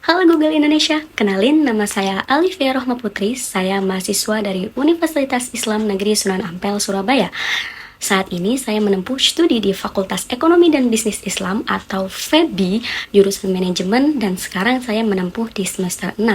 Halo Google Indonesia, kenalin nama saya Alifia Rohma Putri, saya mahasiswa dari Universitas Islam Negeri Sunan Ampel, Surabaya. Saat ini saya menempuh studi di Fakultas Ekonomi dan Bisnis Islam atau FEBI, jurusan manajemen, dan sekarang saya menempuh di semester 6.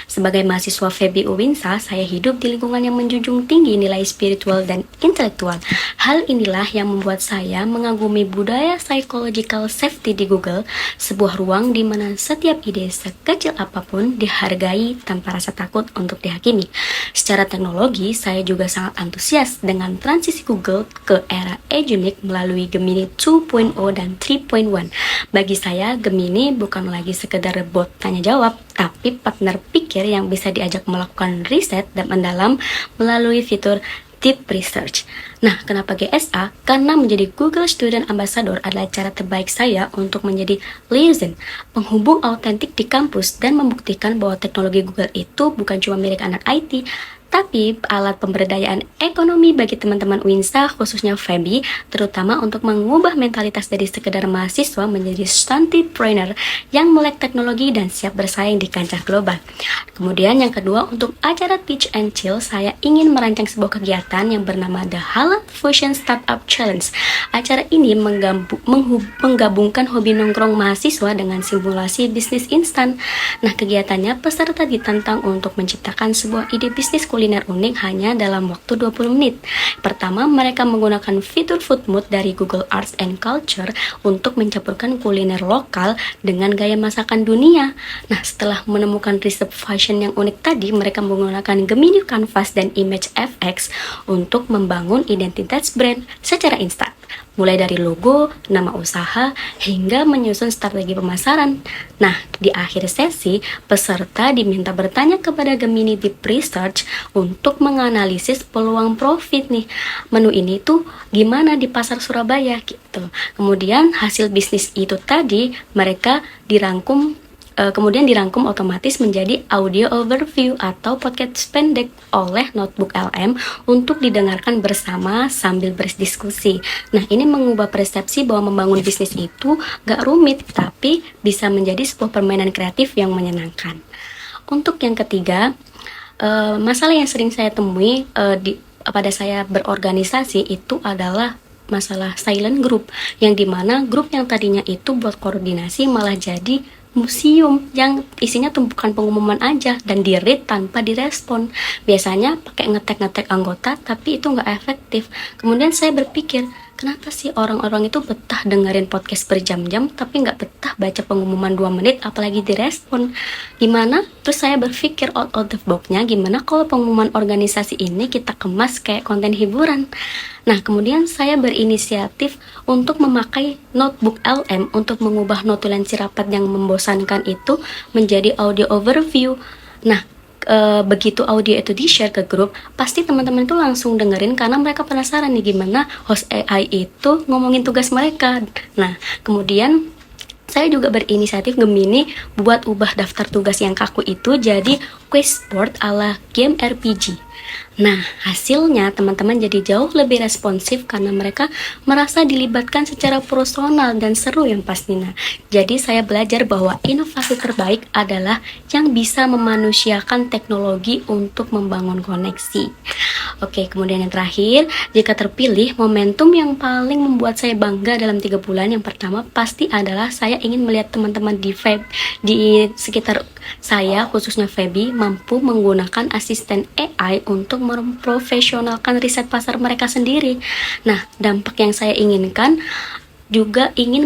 Sebagai mahasiswa FEBI UINSA, saya hidup di lingkungan yang menjunjung tinggi nilai spiritual dan intelektual. Hal inilah yang membuat saya mengagumi budaya psychological safety di Google, sebuah ruang di mana setiap ide sekecil apapun dihargai tanpa rasa takut untuk dihakimi. Secara teknologi, saya juga sangat antusias dengan transisi Google ke era Agenic melalui Gemini 2.0 dan 3.1. Bagi saya, Gemini bukan lagi sekedar bot tanya jawab, tapi partner pikir yang bisa diajak melakukan riset dan mendalam melalui fitur Deep Research. Nah, kenapa GSA? Karena menjadi Google Student Ambassador adalah cara terbaik saya untuk menjadi liaison, penghubung autentik di kampus dan membuktikan bahwa teknologi Google itu bukan cuma milik anak IT, tapi alat pemberdayaan ekonomi bagi teman-teman UINSA, khususnya FEBI, terutama untuk mengubah mentalitas dari sekedar mahasiswa menjadi stuntipreneur yang melek teknologi dan siap bersaing di kancah global. Kemudian yang kedua, untuk acara Teach and Chill, saya ingin merancang sebuah kegiatan yang bernama The Halal Fusion Startup Challenge. Acara ini menggabungkan hobi nongkrong mahasiswa dengan simulasi bisnis instan. Nah, kegiatannya peserta ditantang untuk menciptakan sebuah ide bisnis kuliner unik hanya dalam waktu 20 menit. Pertama, mereka menggunakan fitur food mood dari Google Arts and Culture untuk mencampurkan kuliner lokal dengan gaya masakan dunia. Nah, setelah menemukan resep fashion yang unik tadi, mereka menggunakan Gemini Canvas dan Image FX untuk membangun identitas brand secara instan. Mulai dari logo, nama usaha, hingga menyusun strategi pemasaran. Nah, di akhir sesi, peserta diminta bertanya kepada Gemini Deep Research untuk menganalisis peluang profit nih. Menu ini tuh gimana di pasar Surabaya gitu. Kemudian hasil bisnis itu tadi mereka dirangkum otomatis menjadi audio overview atau podcast pendek oleh Notebook LM untuk didengarkan bersama sambil berdiskusi. Nah, ini mengubah persepsi bahwa membangun bisnis itu gak rumit, tapi bisa menjadi sebuah permainan kreatif yang menyenangkan. Untuk yang ketiga, masalah yang sering saya temui pada saya berorganisasi itu adalah masalah silent group, yang dimana grup yang tadinya itu buat koordinasi malah jadi museum yang isinya tumpukan pengumuman aja dan di-read tanpa direspon. Biasanya pakai ngetek-ngetek anggota, tapi itu nggak efektif. Kemudian saya berpikir, kenapa sih orang-orang itu betah dengerin podcast berjam-jam tapi nggak betah baca pengumuman 2 menit apalagi direspon? Gimana? Terus saya berpikir out of the box-nya, gimana kalau pengumuman organisasi ini kita kemas kayak konten hiburan? Nah, kemudian saya berinisiatif untuk memakai Notebook LM untuk mengubah notulensi rapat yang membosankan itu menjadi audio overview. Nah, begitu audio itu di-share ke grup, pasti teman-teman itu langsung dengerin karena mereka penasaran nih gimana host AI itu ngomongin tugas mereka. Nah, kemudian saya juga berinisiatif Gemini buat ubah daftar tugas yang kaku itu jadi quiz board ala game RPG. Nah, hasilnya teman-teman jadi jauh lebih responsif karena mereka merasa dilibatkan secara personal dan seru yang pastinya. Jadi saya belajar bahwa inovasi terbaik adalah yang bisa memanusiakan teknologi untuk membangun koneksi. Oke, kemudian yang terakhir, jika terpilih, momentum yang paling membuat saya bangga dalam 3 bulan yang pertama pasti adalah saya ingin melihat teman-teman di sekitar saya, khususnya FEBI, mampu menggunakan asisten AI untuk memprofesionalkan riset pasar mereka sendiri. Nah, dampak yang saya inginkan juga ingin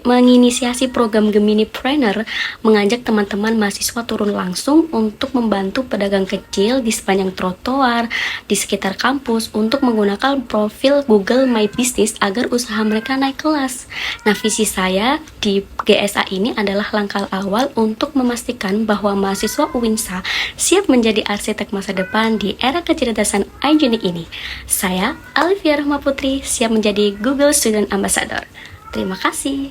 menginisiasi program Geminipreneur, mengajak teman-teman mahasiswa turun langsung untuk membantu pedagang kecil di sepanjang trotoar, di sekitar kampus untuk menggunakan profil Google My Business agar usaha mereka naik kelas. Nah, visi saya di GSA ini adalah langkah awal untuk memastikan bahwa mahasiswa UINSA siap menjadi arsitek masa depan di era kecerdasan Agenic ini. Saya, Alifia Rohma Putri, siap menjadi Google Student Ambassador. Terima kasih.